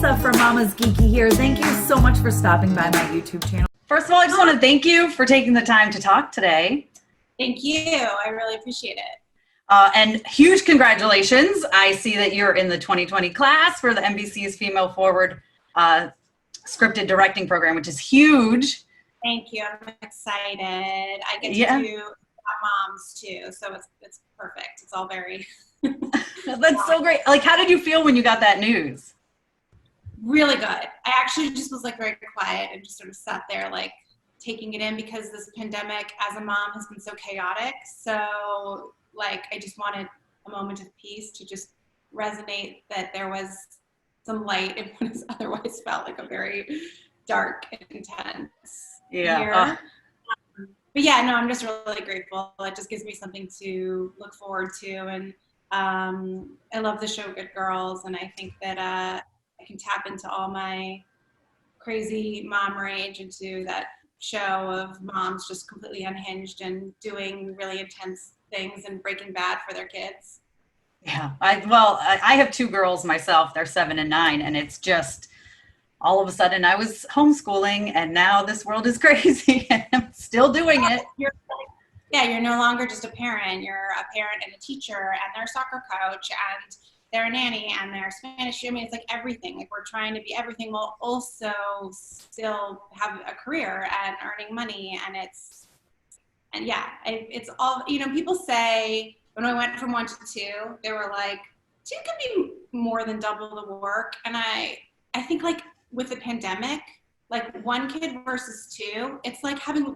Tessa from Mama's Geeky here. Thank you so much for stopping by my YouTube channel. First of all, I just want to thank you for taking the time to talk today. Thank you. I really appreciate it. And huge congratulations. I see that you're in the 2020 class for the NBC's Female Forward scripted directing program, which is huge. Thank you. I'm excited. I get to do moms too, so it's perfect. It's all very That's so great. Like, how did you feel when you got that news? Really good. I actually just was like very quiet and just sort of sat there like taking it in, because this pandemic as a mom has been so chaotic. So like I just wanted a moment of peace to just resonate that there was some light in what has otherwise felt like a very dark and intense year. But yeah, no, I'm just really grateful. It just gives me something to look forward to. And I love the show Good Girls, and I think that I can tap into all my crazy mom rage into that show of moms just completely unhinged and doing really intense things and Breaking Bad for their kids. Yeah, I have two girls myself. They're 7 and 9, and it's just all of a sudden I was homeschooling, and now this world is crazy, and I'm still doing it. You're no longer just a parent. You're a parent and a teacher, and they're a soccer coach, and they're a nanny, and they're Spanish. I mean, it's like everything. Like, we're trying to be everything while also still have a career and earning money. And it's all, people say, when I went from 1 to 2, they were like, 2 can be more than double the work. And I think like with the pandemic, like 1 kid versus 2, it's like having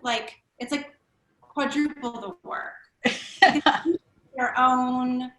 it's like quadruple the work. Your own,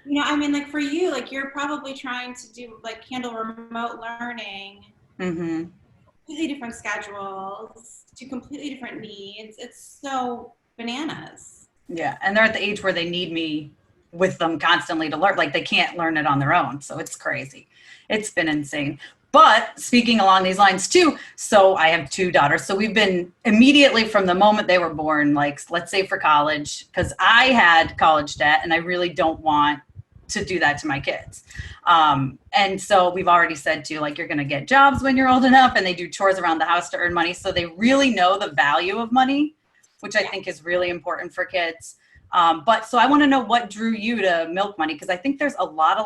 like for you, like you're probably trying to do handle remote learning, completely different schedules, to completely different needs. It's so bananas. Yeah, and they're at the age where they need me with them constantly to learn. Like, they can't learn it on their own, so it's crazy. It's been insane. But speaking along these lines too, so I have 2 daughters. So we've been immediately from the moment they were born, like, let's say for college, because I had college debt and I really don't want to do that to my kids. And so we've already said to, like, you're going to get jobs when you're old enough, and they do chores around the house to earn money. So they really know the value of money, which I think is really important for kids. But so I want to know what drew you to Milk Money, because I think there's a lot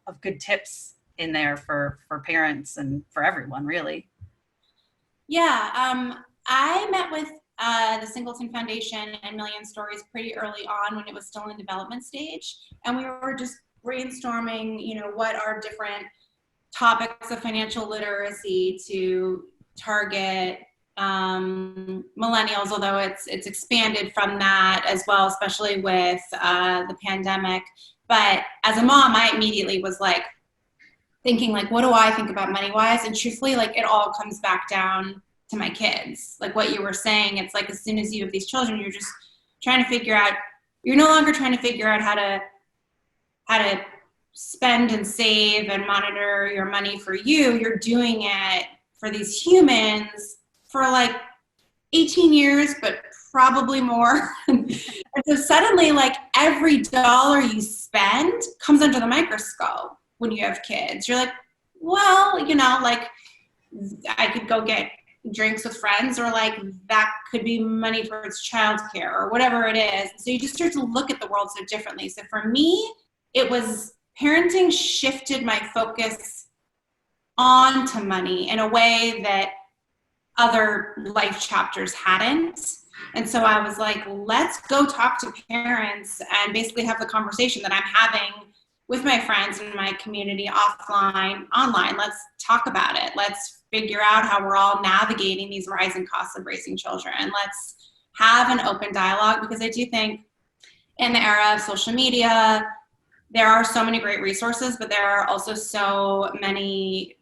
of good tips in there for parents and for everyone, really. Yeah, I met with the Singleton Foundation and Million Stories pretty early on when it was still in development stage, and we were just brainstorming, what are different topics of financial literacy to target millennials, although it's expanded from that as well, especially with the pandemic. But as a mom, I immediately was like thinking, like, what do I think about money wise? And truthfully, like, it all comes back down to my kids. Like what you were saying, it's like as soon as you have these children, you're just trying to figure out, you're no longer trying to figure out how to spend and save and monitor your money for you. You're doing it for these humans for like 18 years, but probably more. And so suddenly, like, every dollar you spend comes under the microscope when you have kids. You're like, well, like, I could go get drinks with friends, or like that could be money towards childcare or whatever it is. So you just start to look at the world so differently. So for me, it was parenting shifted my focus onto money in a way that other life chapters hadn't. And so I was like, let's go talk to parents and basically have the conversation that I'm having with my friends in my community offline, online. Let's talk about it. Let's figure out how we're all navigating these rising costs of raising children. Let's have an open dialogue, because I do think in the era of social media, there are so many great resources, but there are also so many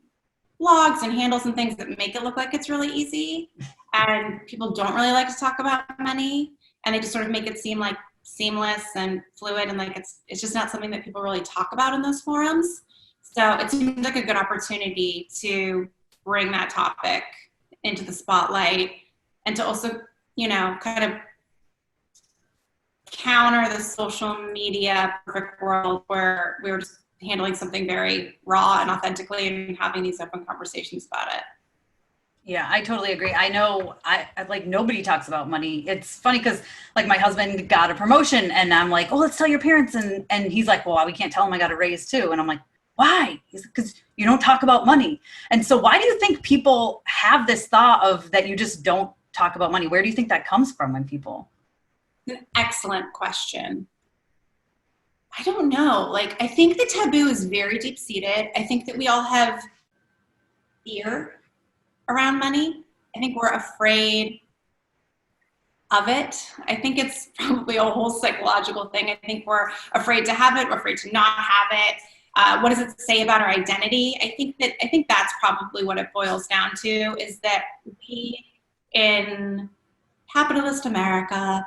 blogs and handles and things that make it look like it's really easy, and people don't really like to talk about money, and they just sort of make it seem like seamless and fluid, and like it's just not something that people really talk about in those forums. So it seems like a good opportunity to bring that topic into the spotlight, and to also, kind of counter the social media perfect world where we were just handling something very raw and authentically and having these open conversations about it. Yeah, I totally agree. I know I like nobody talks about money. It's funny because like my husband got a promotion and I'm like, oh, let's tell your parents. And he's like, well, we can't tell them I got a raise too. And I'm like, why? He's like, because you don't talk about money. And so why do you think people have this thought of that you just don't talk about money? Where do you think that comes from when people? An excellent question. I don't know. Like, I think the taboo is very deep seated. I think that we all have fear around money. I think we're afraid of it. I think it's probably a whole psychological thing. I think we're afraid to have it. We're afraid to not have it. What does it say about our identity? I think that's probably what it boils down to, is that we in capitalist America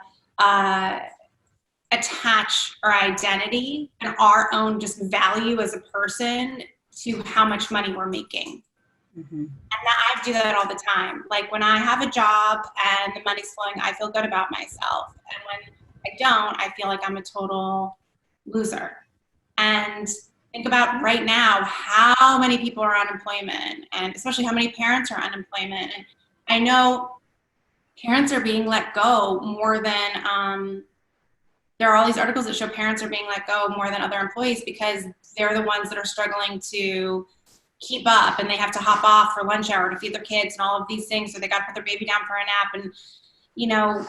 attach our identity and our own just value as a person to how much money we're making. Mm-hmm. And I do that all the time. Like when I have a job and the money's flowing, I feel good about myself. And when I don't, I feel like I'm a total loser. And think about right now how many people are unemployment, and especially how many parents are unemployment. And I know parents are being let go more than, there are all these articles that show parents are being let go more than other employees because they're the ones that are struggling to keep up, and they have to hop off for lunch hour to feed their kids and all of these things. So they got to put their baby down for a nap. And, you know,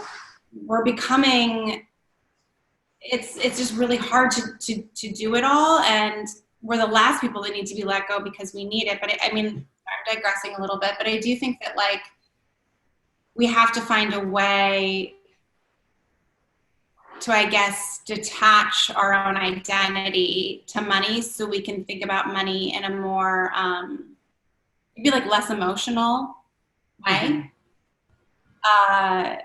we're becoming, it's just really hard to do it all. And we're the last people that need to be let go because we need it. But I mean, I'm digressing a little bit, but I do think that like, we have to find a way to, I guess, detach our own identity to money so we can think about money in a more, maybe like less emotional way. Mm-hmm.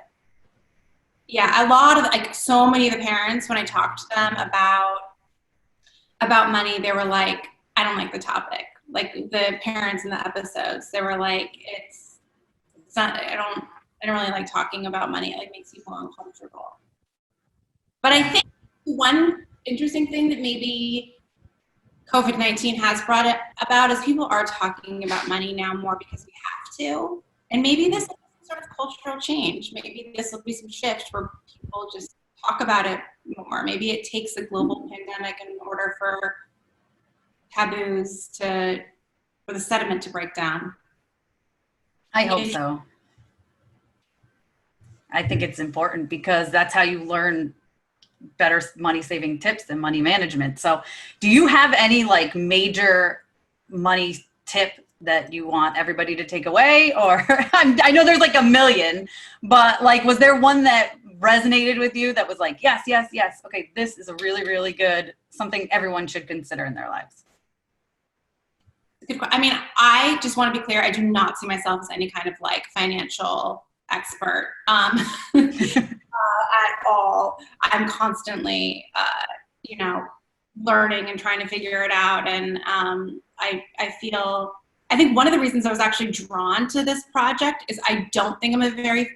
Yeah, a lot of, like, so many of the parents, when I talked to them about money, they were like, I don't like the topic. Like the parents in the episodes, they were like, it's not, I don't really like talking about money. It like makes people uncomfortable. But I think one interesting thing that maybe COVID-19 has brought it about is people are talking about money now more because we have to. And maybe this is sort of cultural change. Maybe this will be some shift where people just talk about it more. Maybe it takes a global pandemic in order for taboos for the sediment to break down. I hope so. I think it's important because that's how you learn better money saving tips and money management. So do you have any like major money tip that you want everybody to take away? Or I know there's like a million, but like, was there one that resonated with you that was like, yes, yes, yes. Okay, this is a really, really good, something everyone should consider in their lives? I mean, I just want to be clear. I do not see myself as any kind of like financial expert at all. I'm constantly, you know, learning and trying to figure it out. And I think one of the reasons I was actually drawn to this project is I don't think I'm a very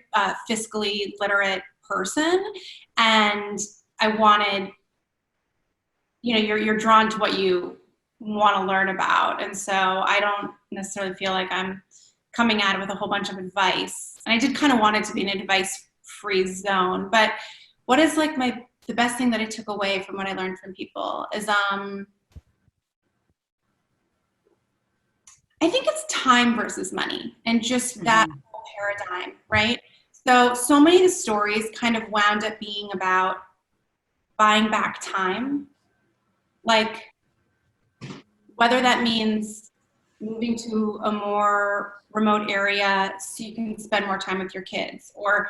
fiscally literate person. And I wanted, you know, you're drawn to what you want to learn about. And so I don't necessarily feel like I'm coming at it with a whole bunch of advice. And I did kind of want it to be an advice-free zone. But what is like the best thing that I took away from what I learned from people is I think it's time versus money, and just that whole paradigm, right? So many of the stories kind of wound up being about buying back time. Like, whether that means moving to a more remote area so you can spend more time with your kids, or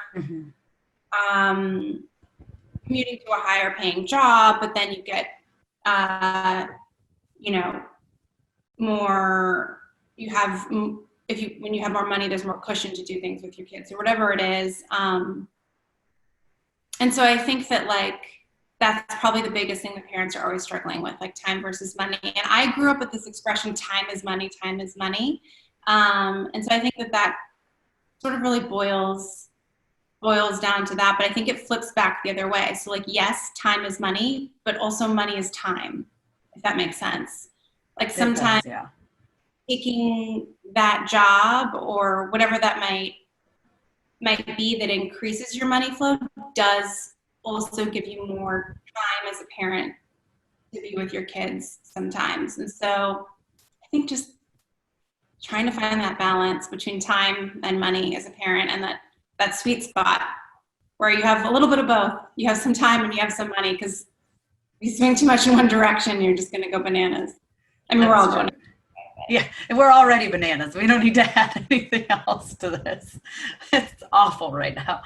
commuting to a higher paying job, but then you get, you know, more, you have, when you have more money, there's more cushion to do things with your kids or whatever it is. And so I think that like, that's probably the biggest thing that parents are always struggling with, like time versus money. And I grew up with this expression, time is money, time is money. And so I think that sort of really boils down to that, but I think it flips back the other way. So like, yes, time is money, but also money is time. I if that makes sense. Like It sometimes does, yeah. taking that job or whatever that might be that increases your money flow does also give you more time as a parent to be with your kids sometimes. And so I think just trying to find that balance between time and money as a parent, and that sweet spot where you have a little bit of both. You have some time and you have some money, because if you swing too much in one direction, you're just going to go bananas. I mean, we're all going. Yeah, and we're already bananas. We don't need to add anything else to this. It's awful right now.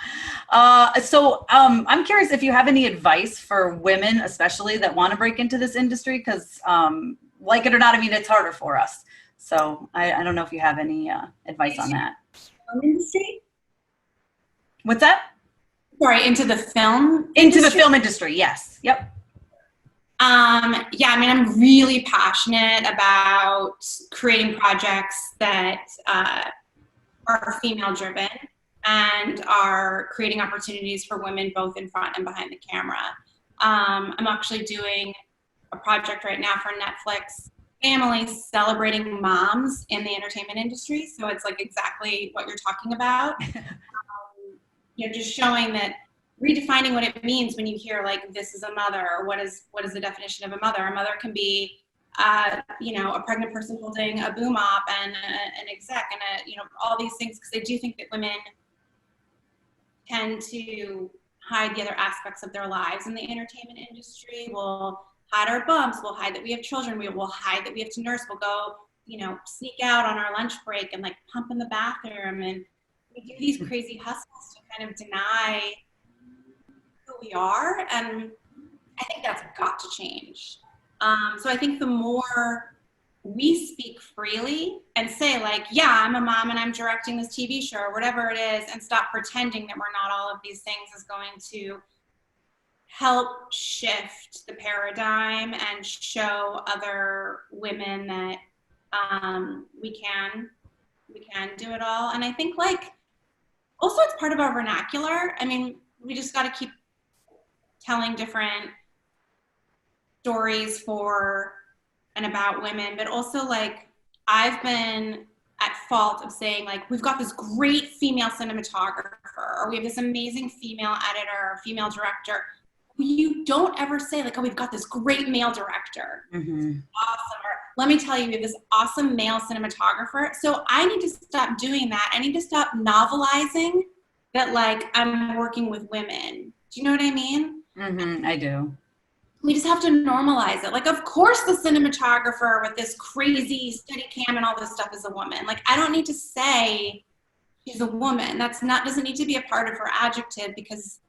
So I'm curious if you have any advice for women, especially that want to break into this industry, because like it or not, I mean, it's harder for us. So I don't know if you have any advice on that. Industry? What's that? Sorry, into the film Into industry? the film industry, yes. Yep. Yeah, I mean, I'm really passionate about creating projects that are female driven and are creating opportunities for women both in front and behind the camera. I'm actually doing a project right now for Netflix families celebrating moms in the entertainment industry. So it's like exactly what you're talking about. You know, just showing that, redefining what it means when you hear like this is a mother, or what is the definition of a mother. A mother can be you know, a pregnant person holding a boom op and an exec and you know, all these things, because I do think that women tend to hide the other aspects of their lives in the entertainment industry. We'll hide our bumps, we'll hide that we have children, we will hide that we have to nurse, we'll go, you know, sneak out on our lunch break and like pump in the bathroom, and we do these crazy hustles to kind of deny who we are, and I think that's got to change. So I think the more we speak freely and say like, yeah, I'm a mom and I'm directing this TV show or whatever it is, and stop pretending that we're not all of these things, is going to help shift the paradigm and show other women that we can do it all. And I think like also it's part of our vernacular. I mean, we just got to keep telling different stories for and about women, but also like I've been at fault of saying like, we've got this great female cinematographer, or we have this amazing female editor or female director. You don't ever say like, oh, we've got this great male director. Mm-hmm. Awesome. Or let me tell you, we have this awesome male cinematographer. So I need to stop doing that. I need to stop novelizing that like I'm working with women. Do you know what I mean? Mm-hmm. I do. We just have to normalize it. Like, of course the cinematographer with this crazy steady cam and all this stuff is a woman. Like, I don't need to say she's a woman. Doesn't need to be a part of her adjective, because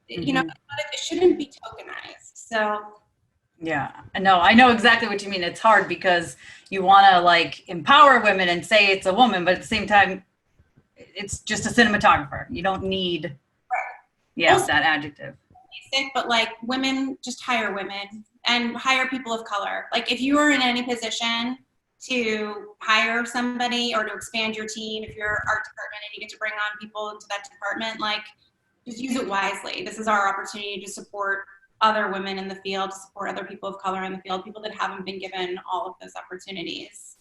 you know, it shouldn't be tokenized. So yeah, no, I know exactly what you mean. It's hard because you want to like empower women and say it's a woman, but at the same time, it's just a cinematographer. You don't need, that adjective. Basic, but like women, just hire women and hire people of color. Like if you are in any position to hire somebody or to expand your team, if you're art department and you get to bring on people into that department, like just use it wisely. This is our opportunity to support other women in the field, to support other people of color in the field, people that haven't been given all of those opportunities.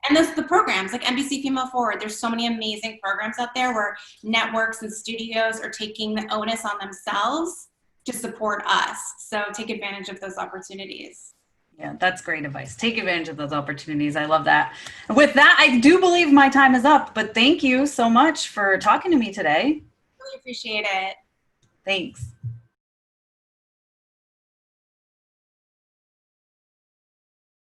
And the programs like NBC Female Forward, there's so many amazing programs out there where networks and studios are taking the onus on themselves to support us. So take advantage of those opportunities. Yeah, that's great advice. Take advantage of those opportunities. I love that. With that, I do believe my time is up, but thank you so much for talking to me today. Really appreciate it. Thanks.